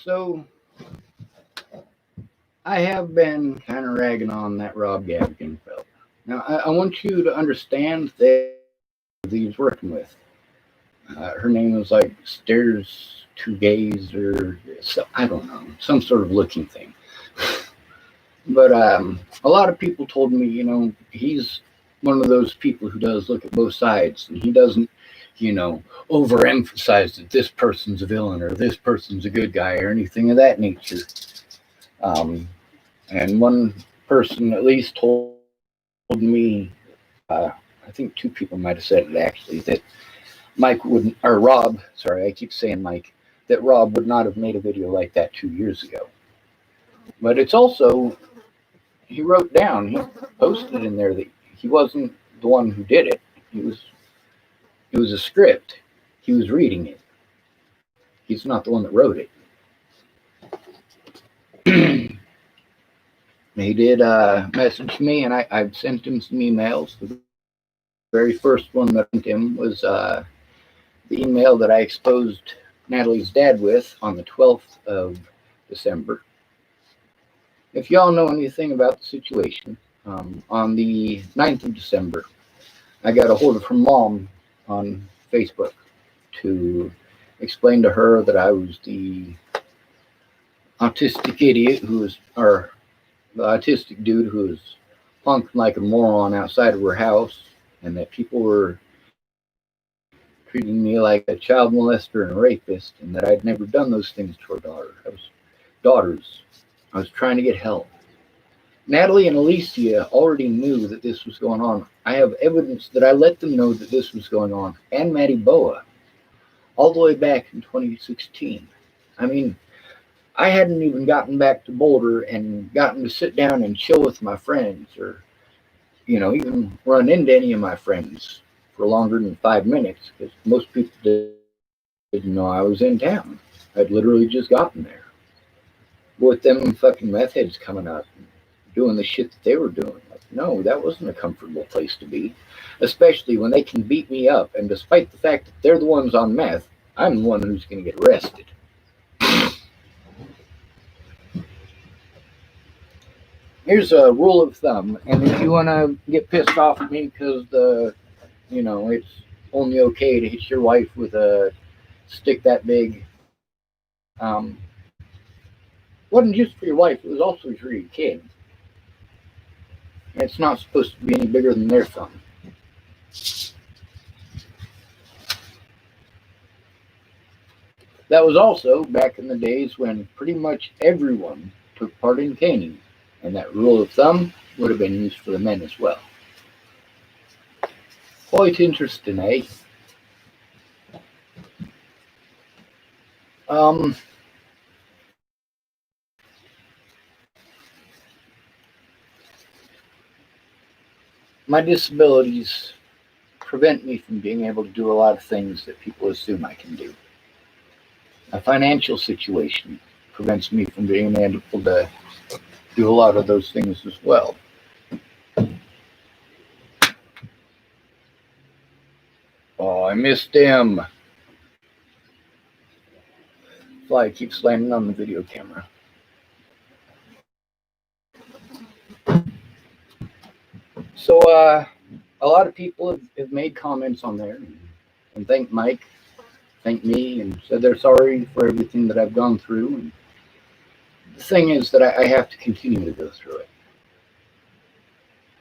So I have been kind of ragging on that Rob Gavagan fella. Now I want you to understand that he's working with. Her name was like Stairs to Gaze or so, I don't know, some sort of looking thing. But a lot of people told me, he's one of those people who does look at both sides, and he doesn't, overemphasize that this person's a villain or this person's a good guy or anything of that nature. Um, and one person at least told me, I think two people might have said it actually, that Mike wouldn't, or Rob, sorry, I keep saying Mike, that Rob would not have made a video like that 2 years ago. But it's also, he wrote down, he posted in there that he wasn't the one who did it. It was a script. He was reading it. He's not the one that wrote it. He did message me, and I've sent him some emails. The very first one that I sent him was the email that I exposed Natalie's dad with on the 12th of December. If y'all know anything about the situation, on the 9th of December, I got a hold of her mom on Facebook to explain to her that I was the autistic idiot or the autistic dude who was punking like a moron outside of her house, and that people were treating me like a child molester and a rapist, and that I'd never done those things to her daughters. I was trying to get help. Natalie and Alicia already knew that this was going on. I have evidence that I let them know that this was going on, and Maddie Boa, all the way back in 2016. I mean, I hadn't even gotten back to Boulder and gotten to sit down and chill with my friends, or, even run into any of my friends for longer than 5 minutes, because most people didn't know I was in town. I'd literally just gotten there. With them fucking meth heads coming up and doing the shit that they were doing. Like, no, that wasn't a comfortable place to be, especially when they can beat me up, and despite the fact that they're the ones on meth, I'm the one who's going to get arrested. Here's a rule of thumb, and if you want to get pissed off at me because it's only okay to hit your wife with a stick that big, wasn't just for your wife, it was also for your kid. It's not supposed to be any bigger than their thumb. That was also back in the days when pretty much everyone took part in caning, and that rule of thumb would have been used for the men as well. Quite interesting, eh? My disabilities prevent me from being able to do a lot of things that people assume I can do. My financial situation prevents me from being able to do a lot of those things as well. Oh, I missed him. Fly keeps landing on the video camera. So, a lot of people have made comments on there and thanked Mike, thanked me, and said they're sorry for everything that I've gone through. And the thing is that I have to continue to go through it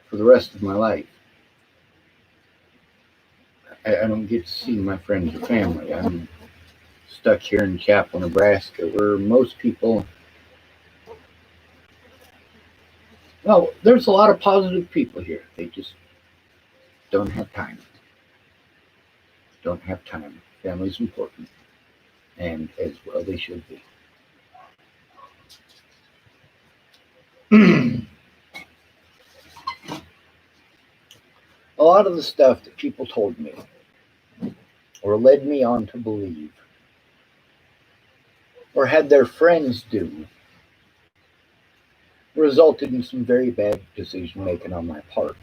for the rest of my life. I don't get to see my friends or family. I'm stuck here in Chapel, Nebraska, where most people, well, there's a lot of positive people here. They just don't have time. Don't have time. Family's important, and as well they should be. A lot of the stuff that people told me or led me on to believe or had their friends do resulted in some very bad decision making on my part.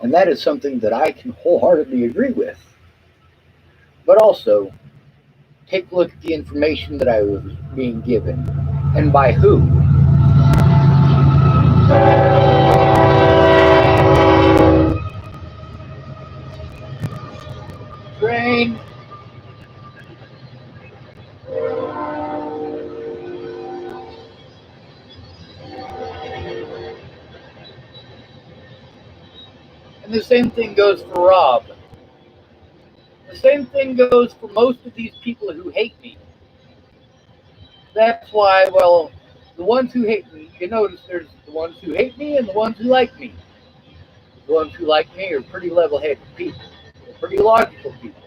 And that is something that I can wholeheartedly agree with. But also, take a look at the information that I was being given and by who. Train. And the same thing goes for Rob. The same thing goes for most of these people who hate me. That's why, well, the ones who hate me, you notice there's the ones who hate me and the ones who like me. The ones who like me are pretty level-headed people. They're pretty logical people.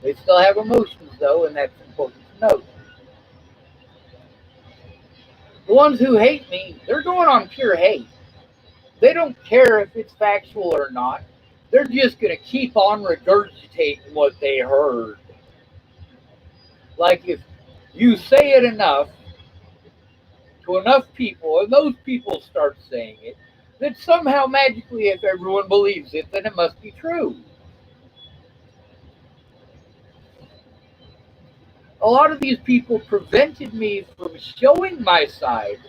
They still have emotions, though, and that's important to note. The ones who hate me, they're going on pure hate. They don't care if it's factual or not. They're just going to keep on regurgitating what they heard. Like if you say it enough to enough people, and those people start saying it, that somehow magically, if everyone believes it, then it must be true. A lot of these people prevented me from showing my side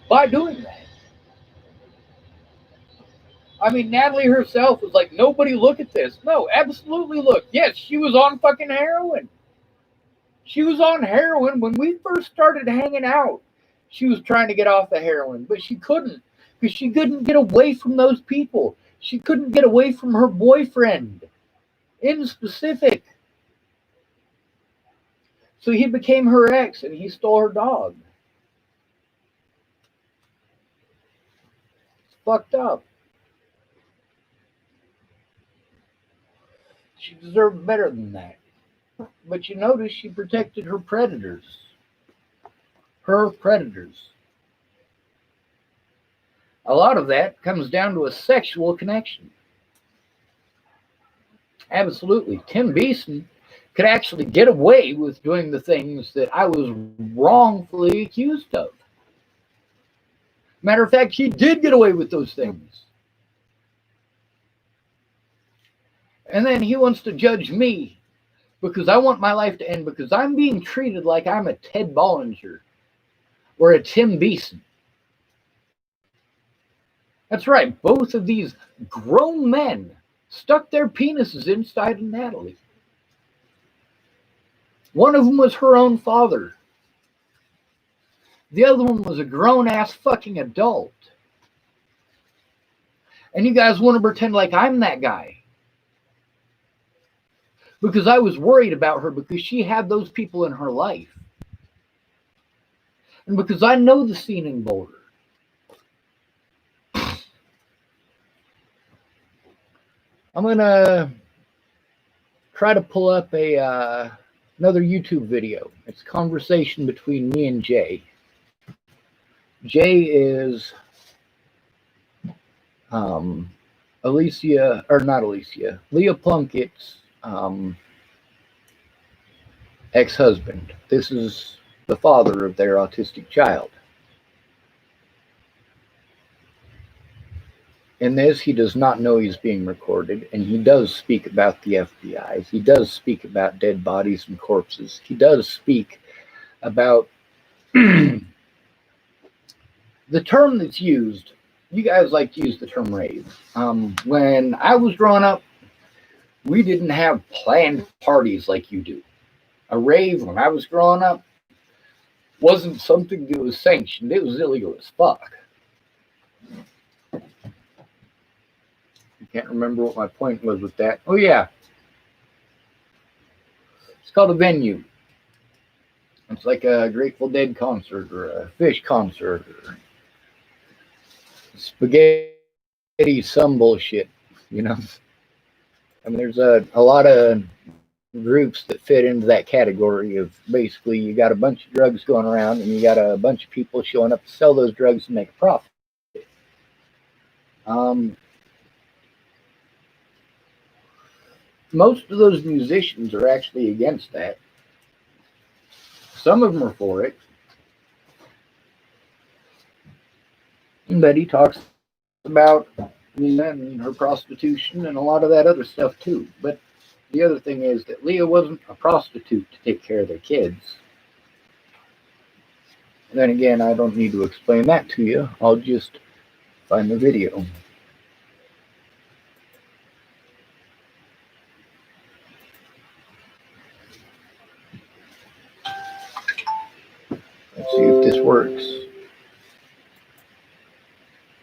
by doing that. I mean, Natalie herself was like, nobody look at this. No, absolutely look. Yes, she was on fucking heroin. She was on heroin when we first started hanging out. She was trying to get off the heroin, but she couldn't because she couldn't get away from those people. She couldn't get away from her boyfriend in specific. So he became her ex and he stole her dog. It's fucked up. She deserved better than that. But you notice she protected her predators. Her predators. A lot of that comes down to a sexual connection. Absolutely. Tim Beeson could actually get away with doing the things that I was wrongfully accused of. Matter of fact, he did get away with those things. And then he wants to judge me because I want my life to end because I'm being treated like I'm a Ted Bollinger or a Tim Beeson. That's right. Both of these grown men stuck their penises inside of Natalie. One of them was her own father. The other one was a grown-ass fucking adult. And you guys want to pretend like I'm that guy. Because I was worried about her because she had those people in her life. And because I know the scene in Boulder. I'm going to try to pull up another YouTube video. It's a conversation between me and Jay. Jay is Leah Plunkett's ex-husband. This is the father of their autistic child. In this, he does not know he's being recorded, and he does speak about the FBI. He does speak about dead bodies and corpses. He does speak about the term that's used. You guys like to use the term rave. When I was growing up, we didn't have planned parties like you do. A rave, when I was growing up, wasn't something that was sanctioned. It was illegal as fuck. I can't remember what my point was with that. Oh, yeah. It's called a venue. It's like a Grateful Dead concert or a Fish concert or spaghetti, some bullshit, you know. I mean, there's a lot of groups that fit into that category of basically you got a bunch of drugs going around and you got a bunch of people showing up to sell those drugs and make a profit. Most of those musicians are actually against that. Some of them are for it. But he talks about Lena and her prostitution and a lot of that other stuff too. But The other thing is that Leah wasn't a prostitute to take care of their kids. And then again, I don't need to explain that to you. I'll just find the video. Let's see if this works.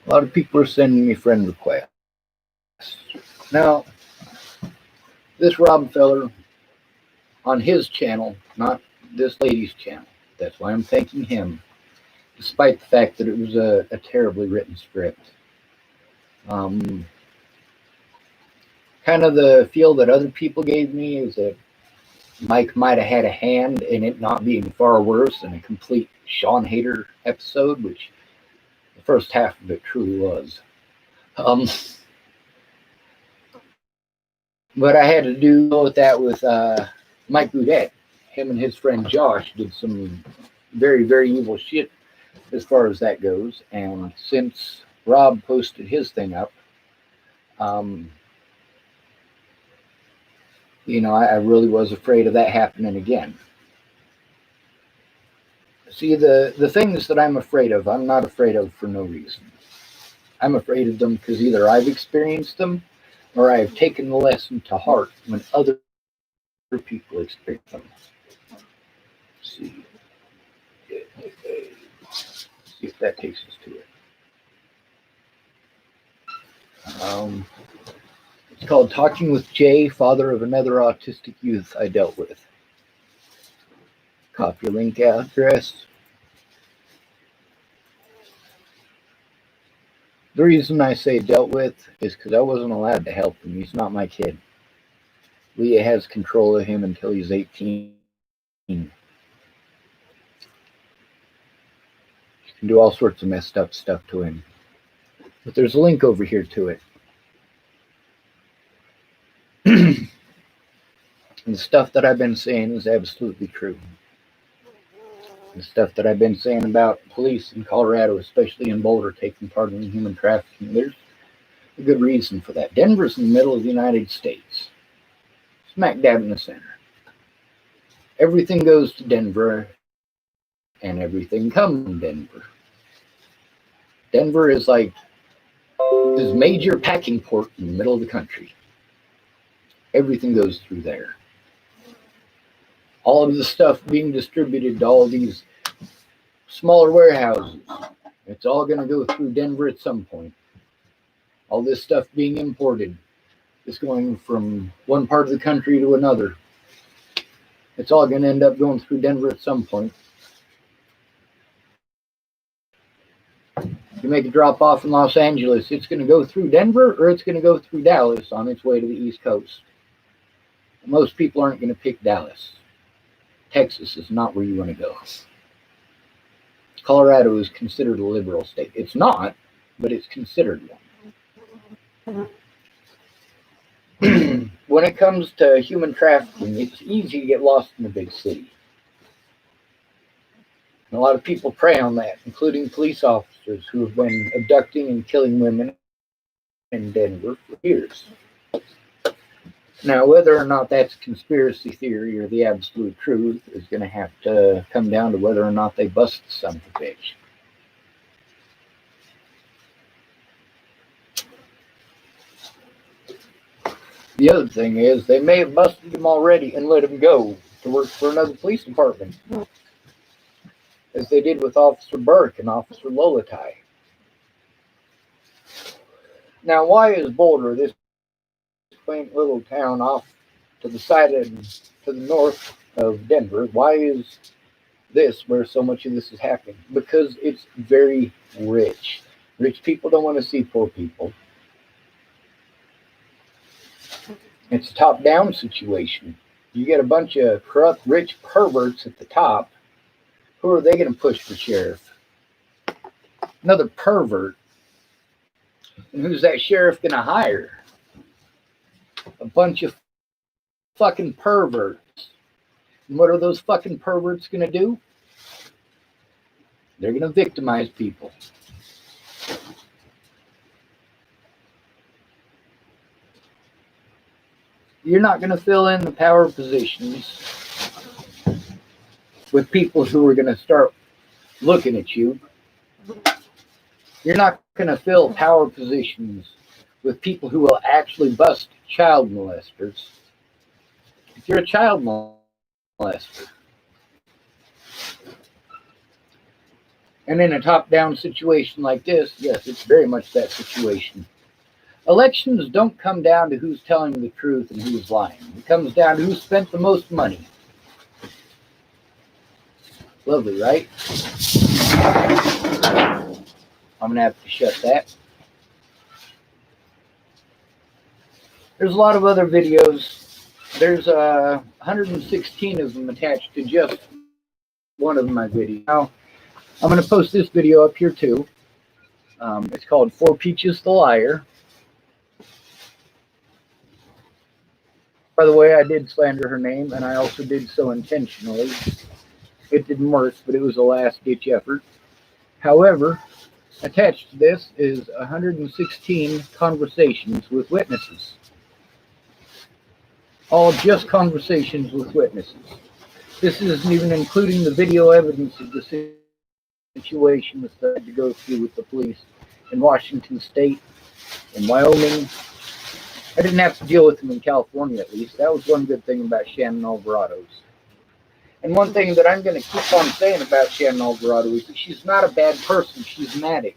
A lot of people are sending me friend requests. Now, this Rob feller on his channel, not this lady's channel. That's why I'm thanking him, despite the fact that it was a terribly written script. Kind of the feel that other people gave me is that Mike might have had a hand in it not being far worse than a complete Sean Hader episode, which the first half of it truly was. But I had to do with that with Mike Boudet. Him and his friend Josh did some very, very evil shit as far as that goes. And since Rob posted his thing up, I really was afraid of that happening again. See, the things that I'm afraid of, I'm not afraid of for no reason. I'm afraid of them because either I've experienced them or I've taken the lesson to heart when other people experience them. Let's see. See if that takes us to it. It's called Talking with Jay, father of another autistic youth I dealt with. Copy link address. The reason I say dealt with is because I wasn't allowed to help him. He's not my kid. Leah has control of him until he's 18. She can do all sorts of messed up stuff to him. But there's a link over here to it. And the stuff that I've been saying is absolutely true. The stuff that I've been saying about police in Colorado, especially in Boulder, taking part in human trafficking, there's a good reason for that. Denver's in the middle of the United States, smack dab in the center. Everything goes to Denver, and everything comes from Denver. Denver is like this major packing port in the middle of the country. Everything goes through there. All of the stuff being distributed to all these smaller warehouses, it's all going to go through Denver at some point. All this stuff being imported is going from one part of the country to another. It's all going to end up going through Denver at some point. You make a drop off in Los Angeles, it's going to go through Denver or it's going to go through Dallas on its way to the East Coast. Most people aren't going to pick Dallas. Texas is not where you want to go. Colorado is considered a liberal state. It's not, but it's considered one. When it comes to human trafficking, it's easy to get lost in a big city. And a lot of people prey on that, including police officers who have been abducting and killing women in Denver for years. Now, whether or not that's a conspiracy theory or the absolute truth is going to have to come down to whether or not they bust the son of a bitch. The other thing is they may have busted him already and let him go to work for another police department, as they did with Officer Burke and Officer Lolatai. Now, why is Boulder, this quaint little town off to the side and to the north of Denver, why is this where so much of this is happening? Because it's very rich. Rich people don't want to see poor people. It's a top-down situation. You get a bunch of corrupt, rich perverts at the top. Who are they going to push for sheriff? Another pervert. And who's that sheriff going to hire? A bunch of fucking perverts. And what are those fucking perverts going to do? They're going to victimize people. You're not going to fill in the power positions with people who are going to start looking at you. You're not going to fill power positions with people who will actually bust child molesters. If you're a child molester, and in a top-down situation like this, yes, it's very much that situation. Elections don't come down to who's telling the truth and who's lying. It comes down to who spent the most money. Lovely, right? I'm going to have to shut that. There's a lot of other videos. There's 116 of them attached to just one of my videos. Now, I'm going to post this video up here too. It's called Four Peaches the Liar. By the way, I did slander her name, and I also did so intentionally. It didn't work, but it was a last-ditch effort. However, attached to this is 116 conversations with witnesses. All just conversations with witnesses. This isn't even including the video evidence of the situation that I had to go through with the police in Washington State, in Wyoming. I didn't have to deal with them in California, at least. That was one good thing about Shannon Alvarado's. And one thing that I'm going to keep on saying about Shannon Alvarado is that she's not a bad person. She's an addict.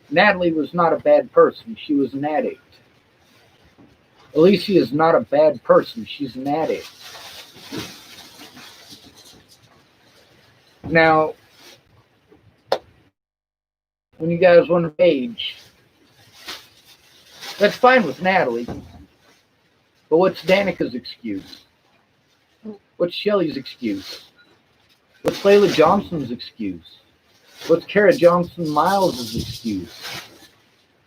Natalie was not a bad person. She was an addict. Alicia is not a bad person. She's an addict. Now, when you guys want to age, that's fine with Natalie. But what's Danica's excuse? What's Shelly's excuse? What's Layla Johnson's excuse? What's Kara Johnson Miles' excuse?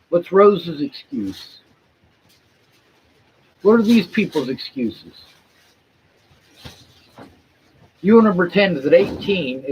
What's Rose's excuse? What are these people's excuses? You want to pretend that 18 is